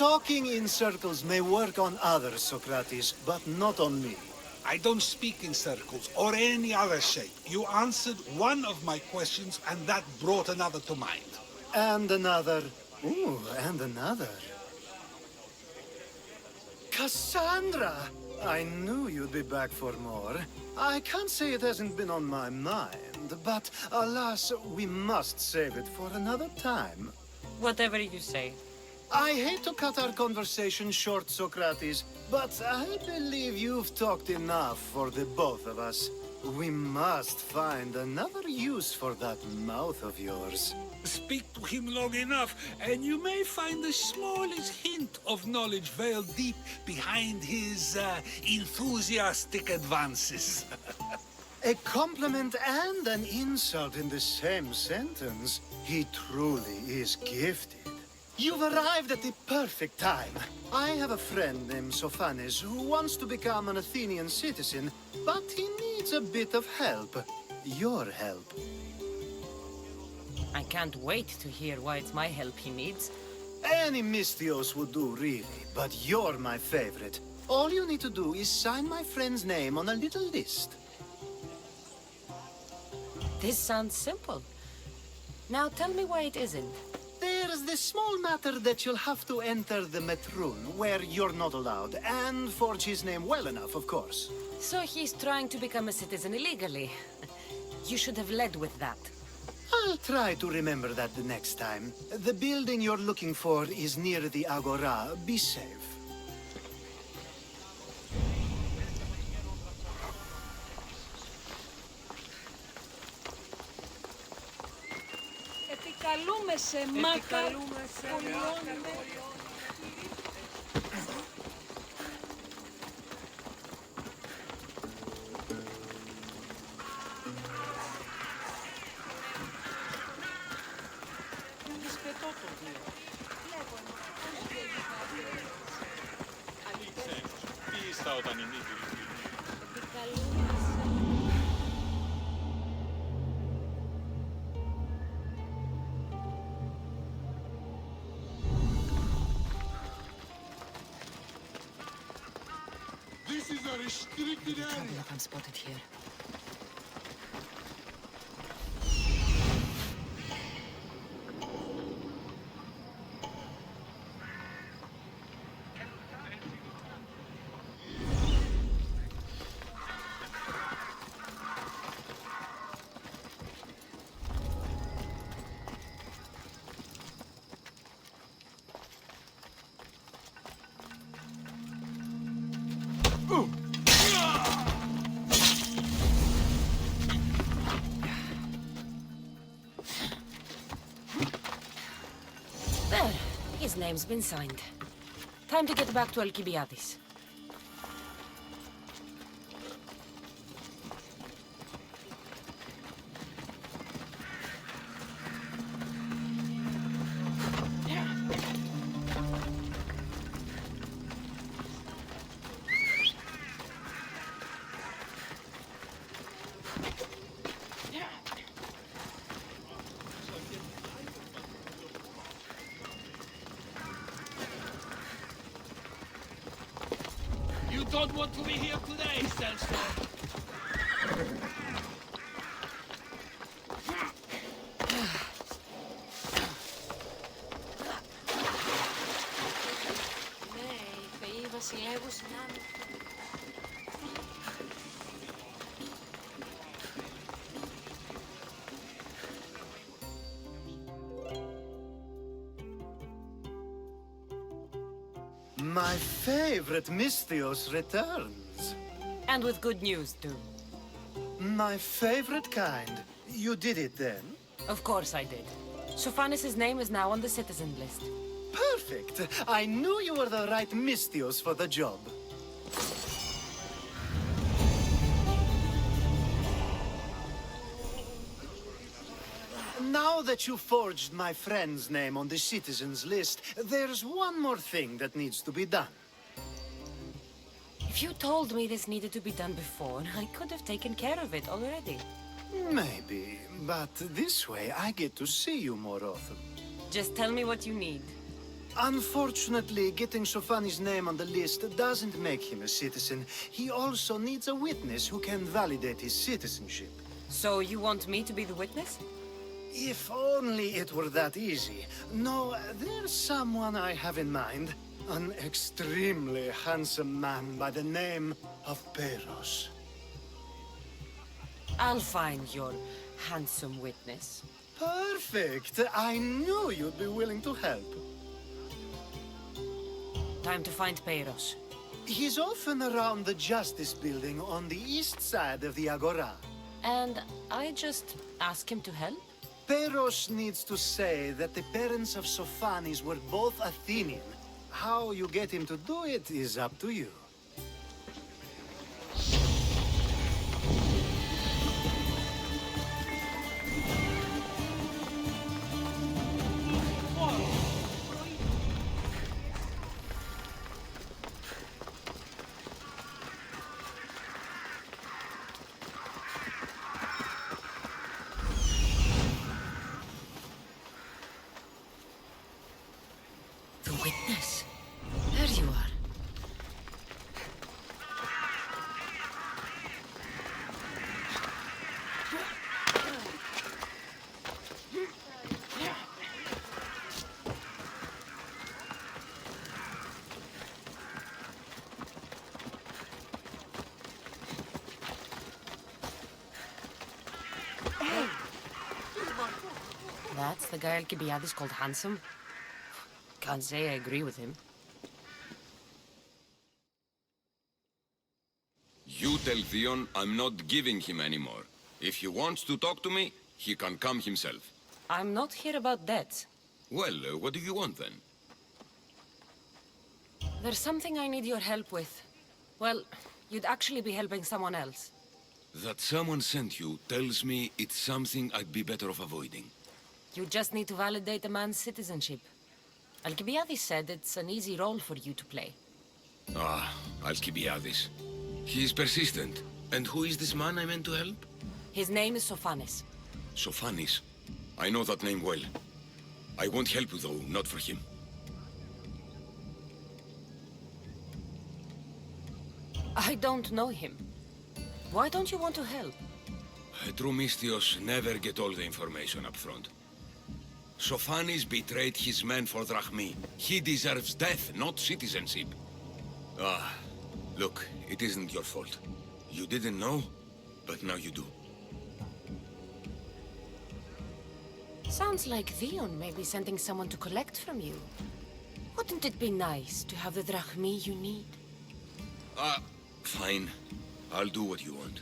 Talking in circles may work on others, Socrates, but not on me. I don't speak in circles or any other shape. You answered one of my questions, and that brought another to mind. And another. Ooh, and another. Kassandra! I knew you'd be back for more. I can't say it hasn't been on my mind, but alas, we must save it for another time. Whatever you say. I hate to cut our conversation short, Socrates, but I believe you've talked enough for the both of us. We must find another use for that mouth of yours. Speak to him long enough, and you may find the smallest hint of knowledge veiled deep behind his enthusiastic advances. A compliment and an insult in the same sentence. He truly is gifted. You've arrived at the perfect time. I have a friend named Sophanes who wants to become an Athenian citizen, but he needs a bit of help. Your help. I can't wait to hear why it's my help he needs. Any Misthios would do, really, but you're my favorite. All you need to do is sign my friend's name on a little list. This sounds simple. Now tell me why it isn't. There's the small matter that you'll have to enter the Metroon, where you're not allowed, and forge his name well enough, of course. So he's trying to become a citizen illegally. You should have led with that. I'll try to remember that the next time. The building you're looking for is near the Agora. Be safe. Επικαλούμε σε μάκα, πολιώνουμε. This is a restricted area. Tell me if I'm spotted here. There, his name's been signed. Time to get back to Alcibiades. You don't want to be here today, Sandstorm. Ναι, οι θεοί βασιλεύους να... My favorite Misthios returns. And with good news, too. My favorite kind. You did it then? Of course I did. Sophanes' name is now on the citizen list. Perfect. I knew you were the right Misthios for the job. Now that you forged my friend's name on the citizens list, there's one more thing that needs to be done. If you told me this needed to be done before, I could have taken care of it already. Maybe, but this way I get to see you more often. Just tell me what you need. Unfortunately, getting Sophanis' name on the list doesn't make him a citizen. He also needs a witness who can validate his citizenship. So you want me to be the witness? If only it were that easy. No, there's someone I have in mind. An extremely handsome man by the name of Peros. I'll find your handsome witness. Perfect! I knew you'd be willing to help. Time to find Peros. He's often around the Justice Building on the east side of the Agora. And I just ask him to help? Peros needs to say that the parents of Sophanis were both Athenian. How you get him to do it is up to you. The witness. There you are. That's the guy Alcibiades called handsome? Can't say I agree with him. You tell Theon I'm not giving him anymore. If he wants to talk to me, he can come himself. I'm not here about debts. Well, what do you want then? There's something I need your help with. Well, you'd actually be helping someone else. That someone sent you tells me it's something I'd be better off avoiding. You just need to validate a man's citizenship. Alcibiades said it's an easy role for you to play. Ah, Alcibiades. He is persistent. And who is this man I meant to help? His name is Sophanis. Sophanis. I know that name well. I won't help you though, not for him. I don't know him. Why don't you want to help? True mystios never get all the information up front. Sophanis betrayed his men for drachmi. He deserves death, not citizenship. Ah, look, it isn't your fault. You didn't know, but now you do. Sounds like Theon may be sending someone to collect from you. Wouldn't it be nice to have the drachmi you need? Fine. I'll do what you want.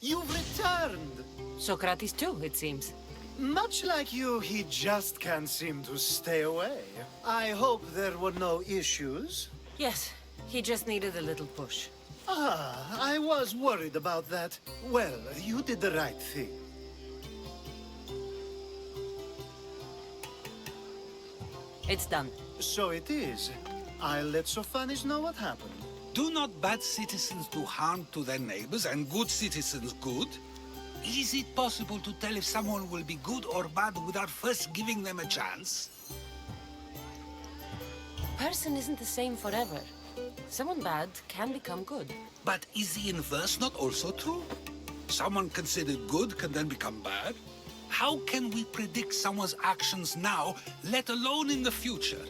You've returned! Socrates too, it seems. Much like you, he just can't seem to stay away. I hope there were no issues. Yes, he just needed a little push. Ah, I was worried about that. Well, you did the right thing. It's done. So it is. I'll let Sophanis know what happened. Do not bad citizens do harm to their neighbors and good citizens good? Is it possible to tell if someone will be good or bad without first giving them a chance? A person isn't the same forever. Someone bad can become good. But is the inverse not also true? Someone considered good can then become bad? How can we predict someone's actions now, let alone in the future?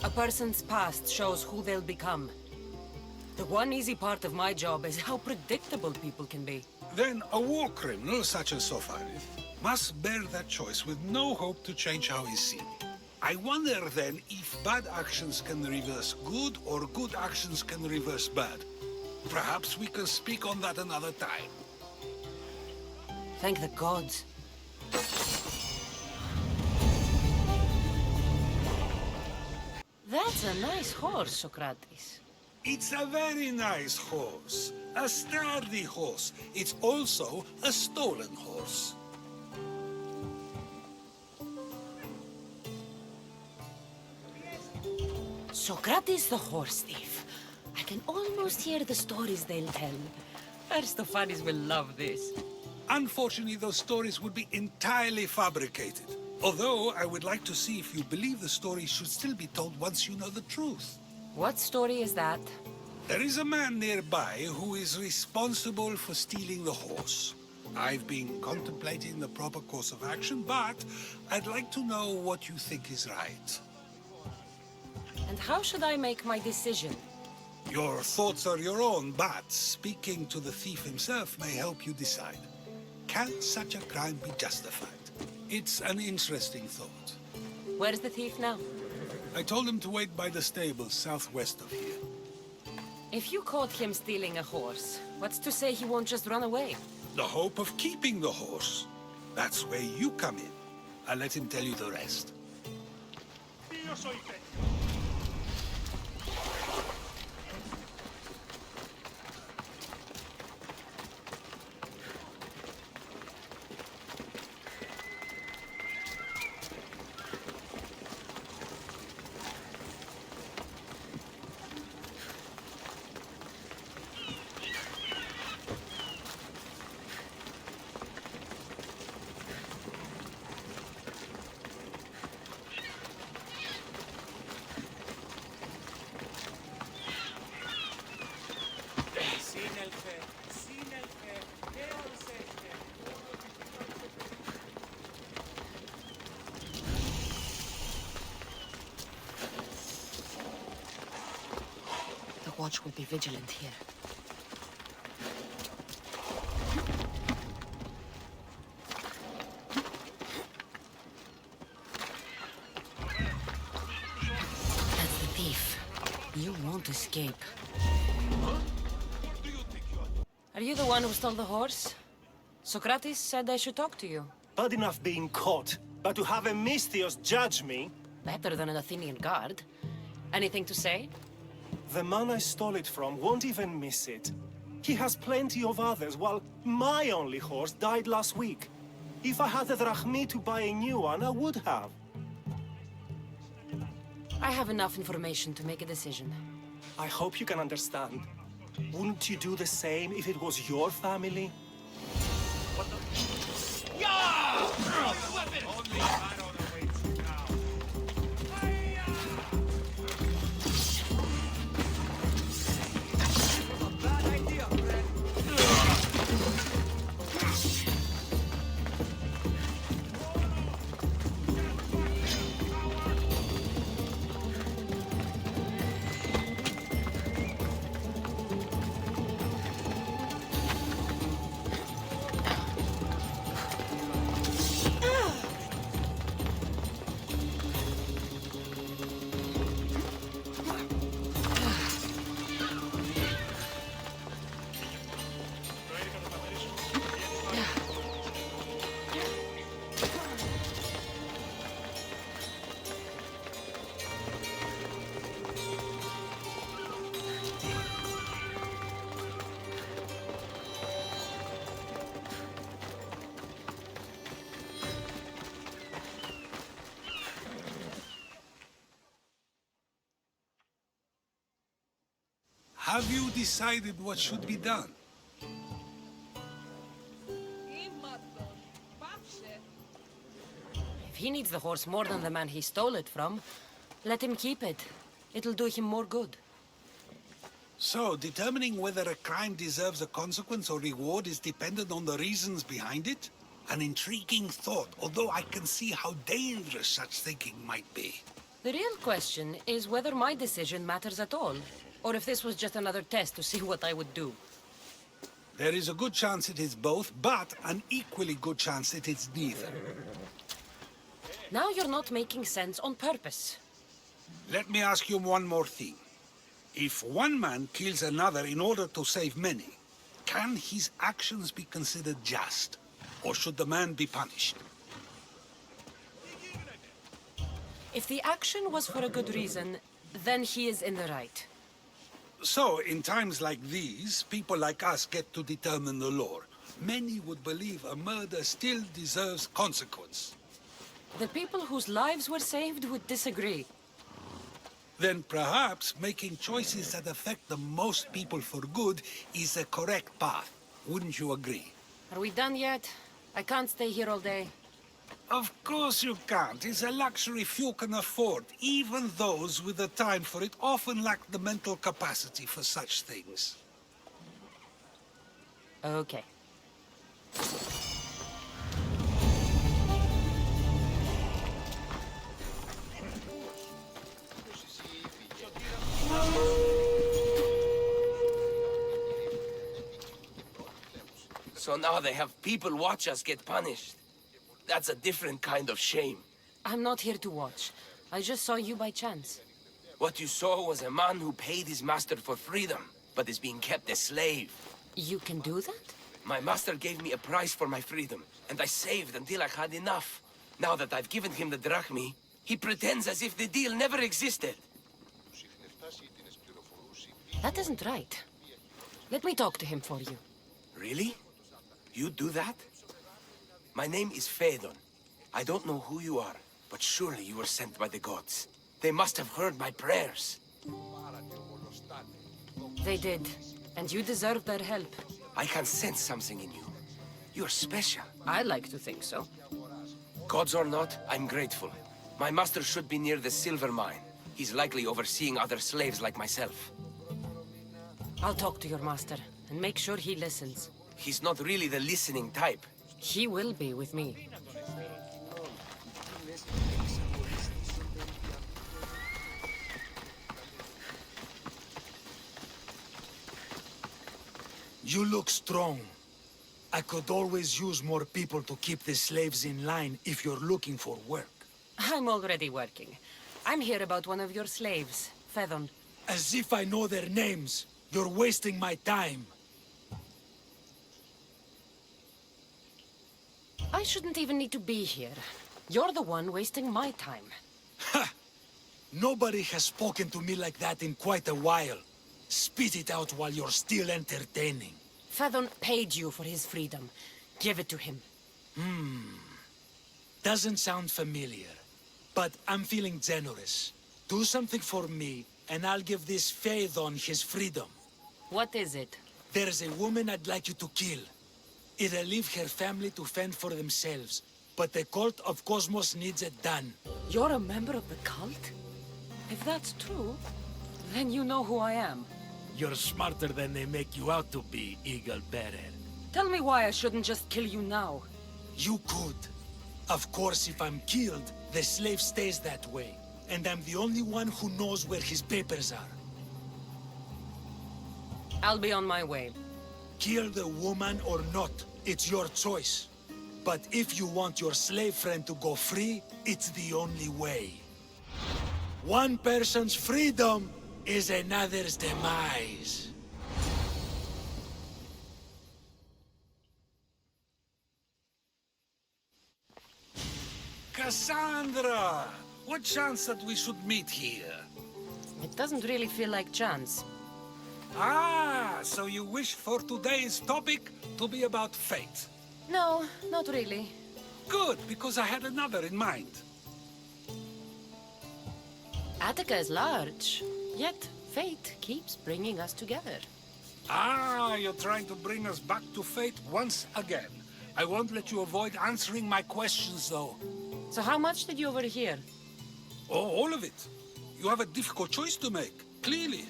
A person's past shows who they'll become. The one easy part of my job is how predictable people can be. Then a war criminal such as Sophanis must bear that choice with no hope to change how he's seen. I wonder then if bad actions can reverse good or good actions can reverse bad. Perhaps we can speak on that another time. Thank the gods. That's a nice horse, Socrates. It's a very nice horse. A sturdy horse. It's also a stolen horse. Socrates the horse thief. I can almost hear the stories they'll tell. Aristophanes will love this. Unfortunately, those stories would be entirely fabricated. Although, I would like to see if you believe the story should still be told once you know the truth. What story is that? There is a man nearby who is responsible for stealing the horse. I've been contemplating the proper course of action, but I'd like to know what you think is right. And how should I make my decision? Your thoughts are your own, but speaking to the thief himself may help you decide. Can such a crime be justified? It's an interesting thought. Where's the thief now? I told him to wait by the stables southwest of here. If you caught him stealing a horse, what's to say he won't just run away? The hope of keeping the horse. That's where you come in. I'll let him tell you the rest. The watch will be vigilant here. That's the thief. You won't escape. Are you the one who stole the horse? Socrates said I should talk to you. Bad enough being caught, but to have a Misthios judge me? Better than an Athenian guard. Anything to say? The man I stole it from won't even miss it. He has plenty of others, while my only horse died last week. If I had the drachmi to buy a new one, I would have. I have enough information to make a decision. I hope you can understand. Wouldn't you do the same if it was your family? Have you decided what should be done? If he needs the horse more than the man he stole it from, let him keep it. It'll do him more good. So, determining whether a crime deserves a consequence or reward is dependent on the reasons behind it? An intriguing thought, although I can see how dangerous such thinking might be. The real question is whether my decision matters at all, or if this was just another test to see what I would do. There is a good chance it is both, but an equally good chance it is neither. Now you're not making sense on purpose. Let me ask you one more thing. If one man kills another in order to save many, can his actions be considered just? Or should the man be punished? If the action was for a good reason, then he is in the right. So, in times like these, people like us get to determine the law. Many would believe a murder still deserves consequence. The people whose lives were saved would disagree. Then perhaps making choices that affect the most people for good is a correct path. Wouldn't you agree? Are we done yet? I can't stay here all day. Of course you can't. It's a luxury few can afford. Even those with the time for it often lack the mental capacity for such things. Okay. So now they have people watch us get punished. That's a different kind of shame. I'm not here to watch. I just saw you by chance. What you saw was a man who paid his master for freedom, but is being kept a slave. You can do that? My master gave me a price for my freedom, and I saved until I had enough. Now that I've given him the drachmi, he pretends as if the deal never existed. That isn't right. Let me talk to him for you. Really? You do that? My name is Phaedon. I don't know who you are, but surely you were sent by the gods. They must have heard my prayers. They did, and you deserve their help. I can sense something in you. You're special. I like to think so. Gods or not, I'm grateful. My master should be near the silver mine. He's likely overseeing other slaves like myself. I'll talk to your master, and make sure he listens. He's not really the listening type. He will be with me. You look strong. I could always use more people to keep the slaves in line if you're looking for work. I'm already working. I'm here about one of your slaves, Phaedon. As if I know their names. You're wasting my time. I shouldn't even need to be here. You're the one wasting my time. Ha! Nobody has spoken to me like that in quite a while. Spit it out while you're still entertaining. Phaedon paid you for his freedom. Give it to him. Doesn't sound familiar. But I'm feeling generous. Do something for me, and I'll give this Phaedon his freedom. What is it? There's a woman I'd like you to kill. It'll leave her family to fend for themselves. But the cult of Cosmos needs it done. You're a member of the cult? If that's true, then you know who I am. You're smarter than they make you out to be, Eagle Bearer. Tell me why I shouldn't just kill you now. You could. Of course, if I'm killed, the slave stays that way. And I'm the only one who knows where his papers are. I'll be on my way. Kill the woman or not, it's your choice. But if you want your slave friend to go free, it's the only way. One person's freedom is another's demise. Kassandra! What chance that we should meet here? It doesn't really feel like chance. Ah, so you wish for today's topic to be about fate. No, not really. Good, because I had another in mind. Attica is large, yet fate keeps bringing us together. Ah, you're trying to bring us back to fate once again. I won't let you avoid answering my questions, though. So how much did you overhear? Oh, all of it. You have a difficult choice to make, clearly.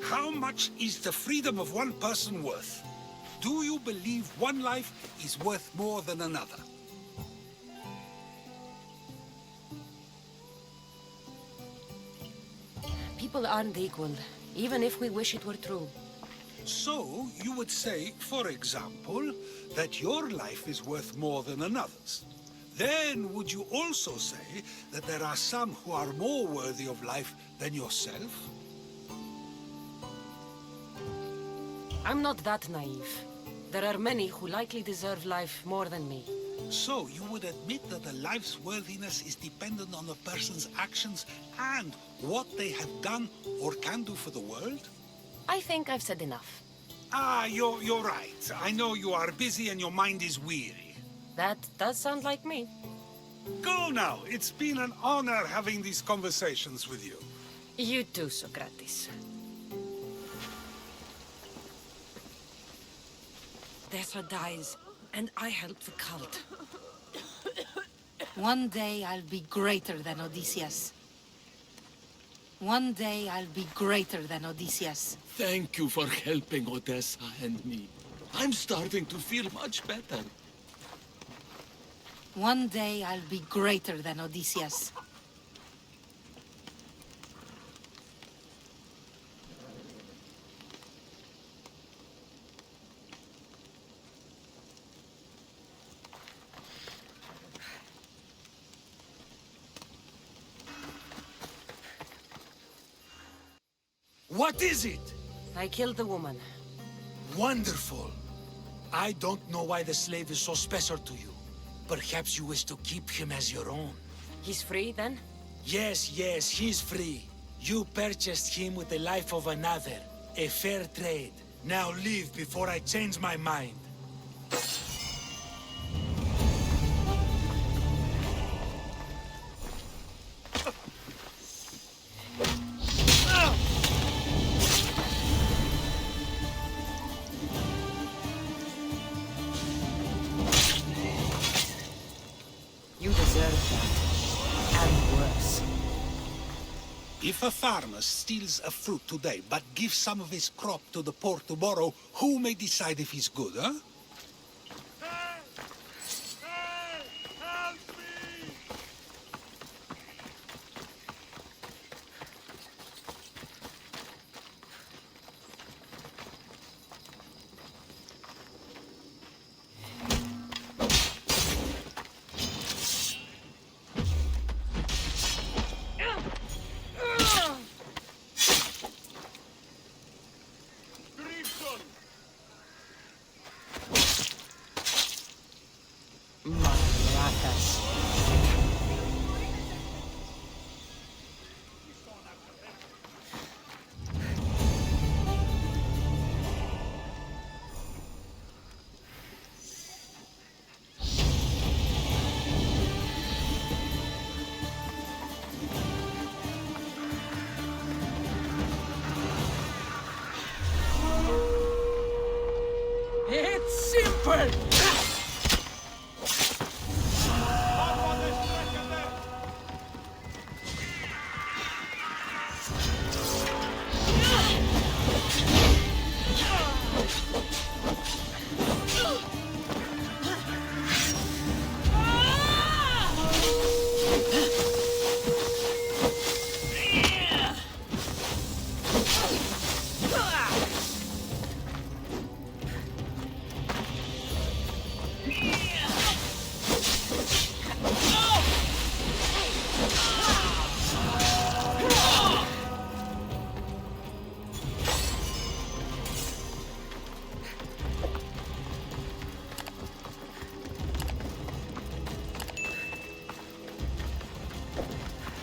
How much is the freedom of one person worth? Do you believe one life is worth more than another? People aren't equal, even if we wish it were true. So, you would say, for example, that your life is worth more than another's. Then, would you also say that there are some who are more worthy of life than yourself? I'm not that naive. There are many who likely deserve life more than me. So, you would admit that a life's worthiness is dependent on a person's actions and what they have done or can do for the world? I think I've said enough. Ah, you're right. I know you are busy and your mind is weary. That does sound like me. Go now. It's been an honor having these conversations with you. You too, Socrates. Dessa dies, and I help the cult. One day I'll be greater than Odysseus. One day I'll be greater than Odysseus. Thank you for helping Odessa and me. I'm starting to feel much better. One day I'll be greater than Odysseus. What is it? I killed the woman. Wonderful. I don't know why the slave is so special to you. Perhaps you wish to keep him as your own. He's free, then? Yes, he's free. You purchased him with the life of another. A fair trade. Now leave before I change my mind. You deserve that. And worse. If a farmer steals a fruit today, but gives some of his crop to the poor tomorrow, who may decide if he's good, huh? Help me! Maracas. It's simple!